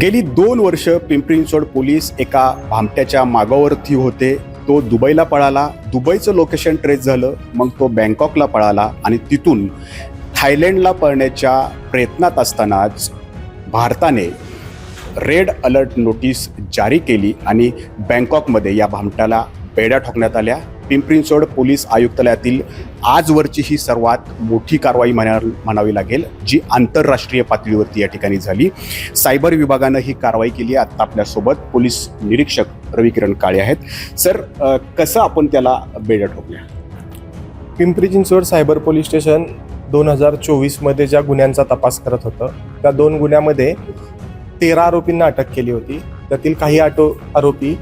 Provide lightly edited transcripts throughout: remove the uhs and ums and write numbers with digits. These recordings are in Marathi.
गेली 2 वर्ष पिंपरी चिंचवड पोलीस एका भामट्याच्या मागावरती होते. तो दुबईला पळाला, दुबईचं लोकेशन ट्रेस झालं, मग तो बँकॉकला पळाला आणि तिथून थायलंडला पळण्याच्या प्रयत्नात असतानाच भारताने रेड अलर्ट नोटीस जारी केली आणि बँकॉकमध्ये या भामट्याला बेड्या ठोकण्यात आल्या. पिंपरी चिंचवड पोलीस आयुक्तालयातील आजवरची ही सर्वात मोठी कारवाई म्हणावी लागेल, जी आंतरराष्ट्रीय पातळीवरती या ठिकाणी झाली. सायबर विभागानं ही कारवाई केली. आता आपल्यासोबत पोलीस निरीक्षक रविकिरण काळे आहेत. सर, कसं आपण त्याला बेड्या ठोकल्या? Pimpri Chinchwad cyber police station 2024मध्ये ज्या गुन्ह्यांचा तपास करत होतं त्या 2 गुन्ह्यामध्ये 13 आरोपींना अटक केली होती. त्यातील काही आरोपी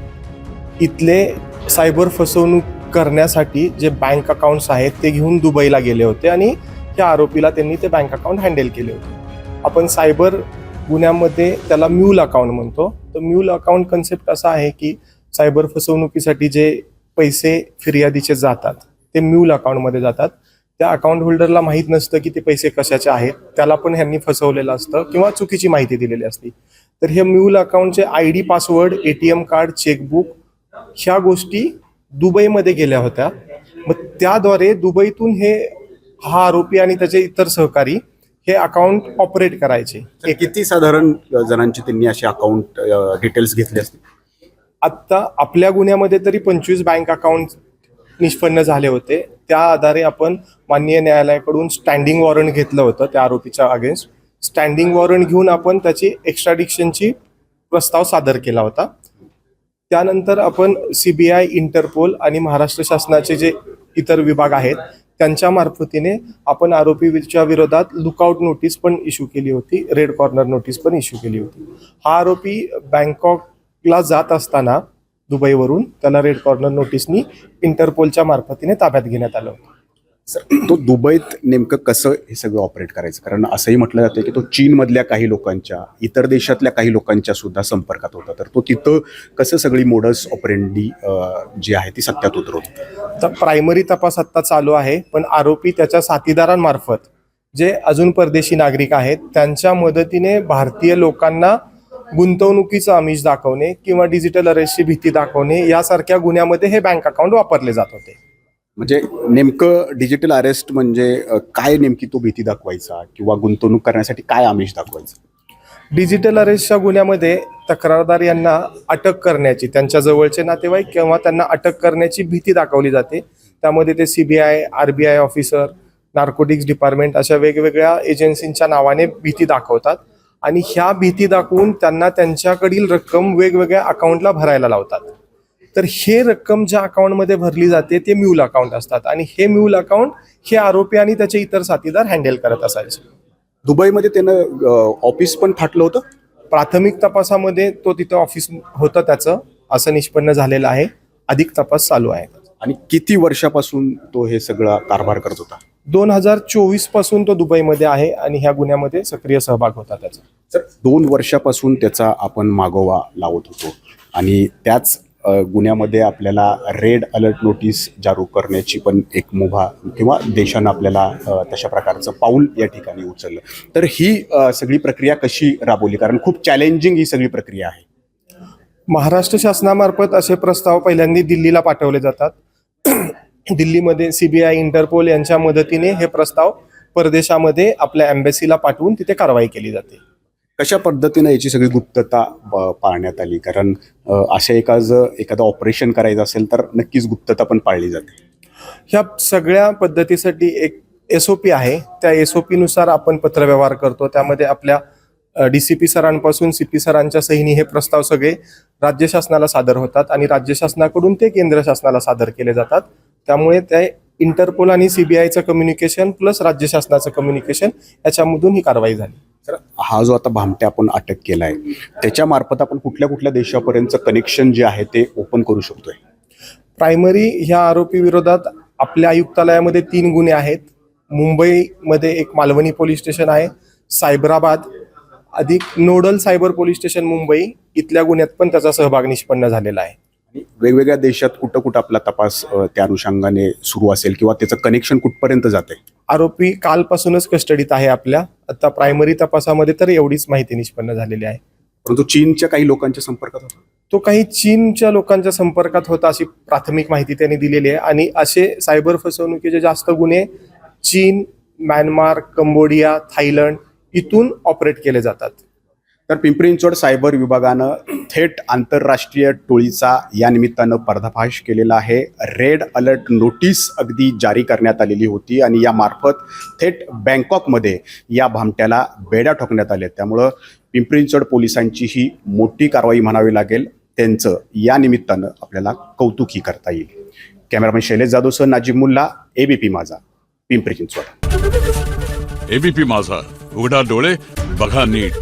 इथले सायबर फसवणूक करण्यासाठी जे बँक अकाउंट्स आहेत ते घेऊन दुबईला गेले होते आणि त्या आरोपीला त्यांनी ते बँक अकाउंट हँडल केले होते. आपण सायबर गुन्ह्यामध्ये त्याला म्यूल अकाउंट म्हणतो. तर म्यूल अकाउंट कन्सेप्ट असा आहे की सायबर फसवणुकीसाठी जे पैसे फिर्यादीचे जातात ते म्यूल अकाउंटमध्ये जातात. त्या अकाउंट होल्डरला माहीत नसतं की ते पैसे कशाचे आहेत, त्याला पण ह्यांनी फसवलेलं असतं किंवा चुकीची माहिती दिलेली असते. तर हे म्यूल अकाउंटचे ID password, ATM card, chequebook ह्या गोष्टी दुबईमध्ये गेल्या होत्या. मग त्याद्वारे दुबईतून हा आरोपी आणि त्याचे इतर सहकारी हे अकाउंट ऑपरेट करायचे. किती साधारण जणांची त्यांनी असे अकाउंट डिटेल्स घेतले असते? आत्ता आपल्या गुन्ह्यामध्ये तरी 25 बँक अकाउंट निष्पन्न झाले होते. त्या आधारे आपण माननीय न्यायालयाकडून स्टँडिंग वॉरंट घेतलं होतं त्या आरोपीच्या अगेन्स्ट. स्टँडिंग वॉरंट घेऊन आपण त्याची एक्स्ट्राडिक्शनची प्रस्ताव सादर केला होता. त्यानंतर आपण CBI, इंटरपोल आणि महाराष्ट्र शासनाचे जे इतर विभाग आहेत त्यांच्या मार्फतीने आपण आरोपीच्या विरोधात लुकआउट नोटीस पण इश्यू केली होती, रेड कॉर्नर नोटीस पण इश्यू केली होती. हा आरोपी बँकॉकला जात असताना दुबईवरून त्याला रेड कॉर्नर नोटीसनी इंटरपोलच्या मार्फतीने ताब्यात घेण्यात आलं होतं. सर, तो दुबईत नेमकं कसं हे सगळं ऑपरेट करायचं? कारण असंही म्हटलं जातं की तो चीनमधल्या काही लोकांच्या, इतर देशातल्या काही लोकांच्या सुद्धा संपर्कात होता. तर तो तिथं कसं सगळी मोडस ऑपरेंडी जी आहे ती सत्यात उतरवतो? तर प्रायमरी तपास आत्ता चालू आहे, पण आरोपी त्याच्या साथीदारांमार्फत जे अजून परदेशी नागरिक आहेत त्यांच्या मदतीने भारतीय लोकांना गुंतवणुकीचं आमिष दाखवणे किंवा डिजिटल अरेस्टची भीती दाखवणे यासारख्या गुन्ह्यामध्ये हे बँक अकाउंट वापरले जात होते. म्हणजे नेमकं डिजिटल अरेस्ट म्हणजे काय नेमकी तो भीती दाखवायचा किंवा गुंतवणूक करण्यासाठी काय आमिष दाखवायचा? डिजिटल अरेस्टच्या गुन्ह्यामध्ये तक्रारदार यांना अटक करण्याची, त्यांच्या जवळचे नातेवाईक किंवा त्यांना अटक करण्याची भीती दाखवली जाते. त्यामध्ये ते CBI, RBI officer, narcotics department अशा वेगवेगळ्या एजन्सींच्या नावाने भीती दाखवतात आणि ह्या भीती दाखवून त्यांना त्यांच्याकडील रक्कम वेगवेगळ्या अकाउंटला भरायला लावतात. तर हे रक्कम ज्या अकाउंटमध्ये भरली जाते ते म्यूल अकाउंट असतात आणि हे म्यूल अकाउंट हे आरोपी आणि त्याचे इतर साथीदार हँडल करत असायचे. दुबईमध्ये त्यानं ऑफिस पण फाटलं होतं. प्राथमिक तपासामध्ये तो तिथं ऑफिस होतं त्याचं असं निष्पन्न झालेलं आहे. अधिक तपास चालू आहे. आणि किती वर्षापासून तो हे सगळा कारभार करत होता? 2024 पासून तो दुबईमध्ये आहे आणि ह्या गुन्ह्यामध्ये सक्रिय सहभाग होता त्याचा. तर 2 वर्षापासून त्याचा आपण मागोवा लावत होतो आणि त्याच गुन्ह्यामध्ये आपल्याला रेड अलर्ट नोटीस जारी करण्याची पण एक मुभा किंवा देशानं आपल्याला तशा प्रकारचं पाऊल या ठिकाणी उचललं. तर ही सगळी प्रक्रिया कशी राबवली? कारण खूप चॅलेंजिंग ही सगळी प्रक्रिया आहे. महाराष्ट्र शासनामार्फत असे प्रस्ताव पहिल्यांदा दिल्लीला पाठवले जातात. दिल्लीमध्ये CBI, इंटरपोल यांच्या मदतीने हे प्रस्ताव परदेशामध्ये आपल्या एम्बॅसीला पाठवून तिथे कारवाई केली जाते. कशा पद्धतीनं याची सगळी गुप्तता पाळण्यात आली? कारण अशा एखादं ऑपरेशन करायचं असेल तर नक्कीच गुप्तता पण पाळली जाते. ह्या सगळ्या पद्धतीसाठी एक SOP आहे. त्या SOP नुसार आपण पत्रव्यवहार करतो. त्यामध्ये आपल्या DCP सरांपासून CP सरांच्या सहीने हे प्रस्ताव सगळे राज्य शासनाला सादर होतात आणि राज्य शासनाकडून ते केंद्र शासनाला सादर केले जातात. त्यामुळे ते इंटरपोल आणि CBIचं कम्युनिकेशन प्लस राज्य शासनाचं कम्युनिकेशन याच्यामधून ही कारवाई झाली. तर हा जो आता भामट्या आपण अटक केला आहे त्याच्यामार्फत आपण कुठल्या कुठल्या देशापर्यंतचं कनेक्शन जे आहे ते ओपन करू शकतोय? प्रायमरी ह्या आरोपी विरोधात आपल्या आयुक्तालयामध्ये 3 गुन्हे आहेत. मुंबईमध्ये एक मालवणी पोलीस स्टेशन आहे, सायबराबाद अधिक nodal cyber police station Mumbai इथल्या गुन्ह्यात पण त्याचा सहभाग निष्पन्न झालेला आहे. वेगवेगळ्या देशात कुठं कुठं आपला तपास त्या अनुषंगाने सुरू असेल किंवा त्याचं कनेक्शन कुठपर्यंत जाते? आरोपी कालपासूनच कस्टडीत आहे आपल्या. आता प्रायमरी तपासामध्ये तर एवढीच माहिती निष्पन्न झालेली आहे. परंतु चीनच्या काही लोकांच्या संपर्कात होता. तो काही चीनच्या लोकांच्या संपर्कात होता अशी प्राथमिक माहिती त्यांनी दिलेली आहे. आणि असे सायबर फसवणुकीचे जास्त गुन्हे चीन, म्यानमार, कंबोडिया, थायलंड इथून ऑपरेट केले जातात. तर पिंपरी चिंचवड सायबर विभागानं थेट आंतरराष्ट्रीय टोळीचा या निमित्तानं पर्दाफाश केलेला आहे. रेड अलर्ट नोटीस अगदी जारी करण्यात आलेली होती आणि या मार्फत थेट बँकॉकमध्ये या भामट्याला बेड्या ठोकण्यात आले. त्यामुळं पिंपरी चिंचवड पोलिसांची ही मोठी कारवाई म्हणावी लागेल. त्यांचं या निमित्तानं आपल्याला कौतुकही करता येईल. कॅमेरामॅन शैलेश जाधवसह नाजिब मुल्ला, एबीपी माझा, पिंपरी चिंचवड. एबीपी माझा, उघडा डोळे बघा नीट.